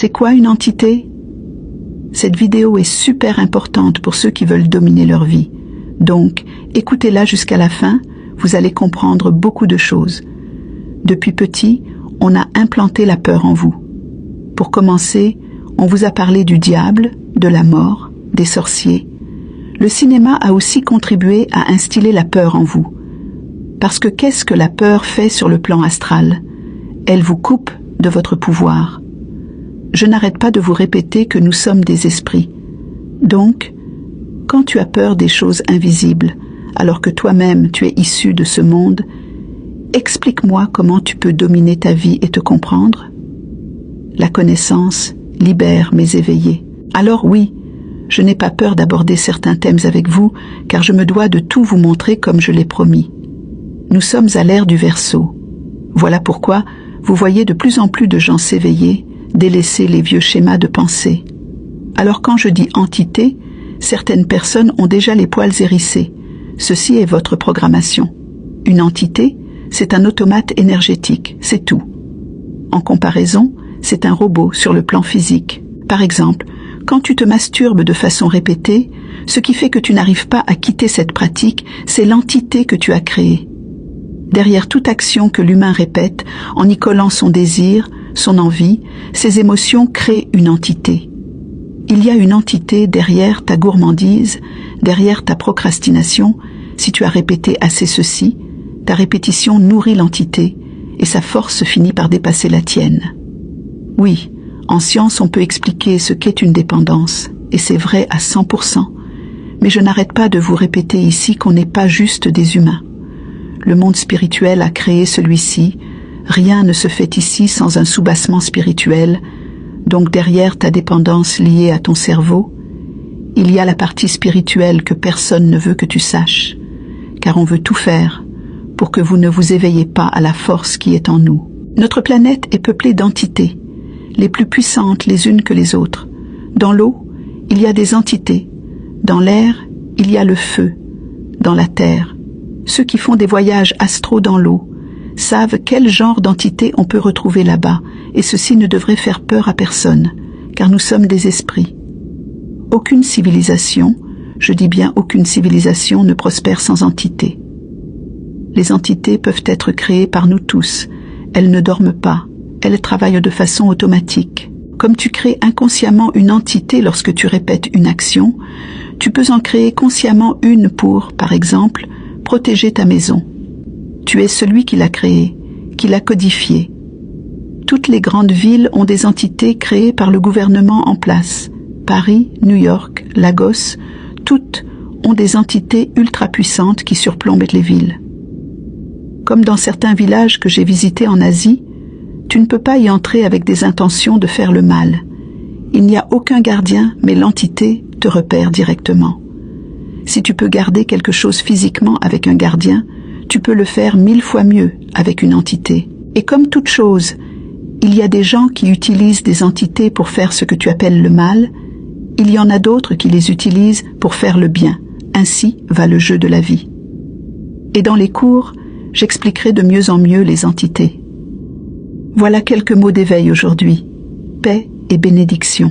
C'est quoi une entité? Cette vidéo est super importante pour ceux qui veulent dominer leur vie. Donc, écoutez-la jusqu'à la fin, vous allez comprendre beaucoup de choses. Depuis petit, on a implanté la peur en vous. Pour commencer, on vous a parlé du diable, de la mort, des sorciers. Le cinéma a aussi contribué à instiller la peur en vous. Parce que qu'est-ce que la peur fait sur le plan astral? Elle vous coupe de votre pouvoir. Je n'arrête pas de vous répéter que nous sommes des esprits. Donc, quand tu as peur des choses invisibles, alors que toi-même tu es issu de ce monde, explique-moi comment tu peux dominer ta vie et te comprendre. La connaissance libère mes éveillés. Alors oui, je n'ai pas peur d'aborder certains thèmes avec vous, car je me dois de tout vous montrer comme je l'ai promis. Nous sommes à l'ère du Verseau. Voilà pourquoi vous voyez de plus en plus de gens s'éveiller, délaisser les vieux schémas de pensée. Alors quand je dis entité, certaines personnes ont déjà les poils hérissés. Ceci est votre programmation. Une entité, c'est un automate énergétique, c'est tout. En comparaison, c'est un robot sur le plan physique. Par exemple, quand tu te masturbes de façon répétée, ce qui fait que tu n'arrives pas à quitter cette pratique, c'est l'entité que tu as créée. Derrière toute action que l'humain répète, en y collant son désir, son envie, ses émotions créent une entité. Il y a une entité derrière ta gourmandise, derrière ta procrastination. Si tu as répété assez ceci, ta répétition nourrit l'entité et sa force finit par dépasser la tienne. Oui, en science on peut expliquer ce qu'est une dépendance, et c'est vrai à 100%. Mais je n'arrête pas de vous répéter ici qu'on n'est pas juste des humains. Le monde spirituel a créé celui-ci. Rien ne se fait ici sans un soubassement spirituel. Donc derrière ta dépendance liée à ton cerveau, il y a la partie spirituelle que personne ne veut que tu saches, car on veut tout faire pour que vous ne vous éveillez pas à la force qui est en nous. Notre planète est peuplée d'entités, les plus puissantes les unes que les autres. Dans l'eau, il y a des entités. Dans l'air, il y a le feu. Dans la terre, ceux qui font des voyages astraux dans l'eau savent quel genre d'entité on peut retrouver là-bas, et ceci ne devrait faire peur à personne, car nous sommes des esprits. Aucune civilisation, je dis bien aucune civilisation, ne prospère sans entité. Les entités peuvent être créées par nous tous. Elles ne dorment pas, elles travaillent de façon automatique. Comme tu crées inconsciemment une entité lorsque tu répètes une action, tu peux en créer consciemment une pour, par exemple, protéger ta maison. Tu es celui qui l'a créée, qui l'a codifiée. Toutes les grandes villes ont des entités créées par le gouvernement en place. Paris, New York, Lagos, toutes ont des entités ultra puissantes qui surplombent les villes. Comme dans certains villages que j'ai visités en Asie, tu ne peux pas y entrer avec des intentions de faire le mal. Il n'y a aucun gardien, mais l'entité te repère directement. Si tu peux garder quelque chose physiquement avec un gardien, tu peux le faire 1000 fois mieux avec une entité. Et comme toute chose, il y a des gens qui utilisent des entités pour faire ce que tu appelles le mal, il y en a d'autres qui les utilisent pour faire le bien. Ainsi va le jeu de la vie. Et dans les cours, j'expliquerai de mieux en mieux les entités. Voilà quelques mots d'éveil aujourd'hui. Paix et bénédiction.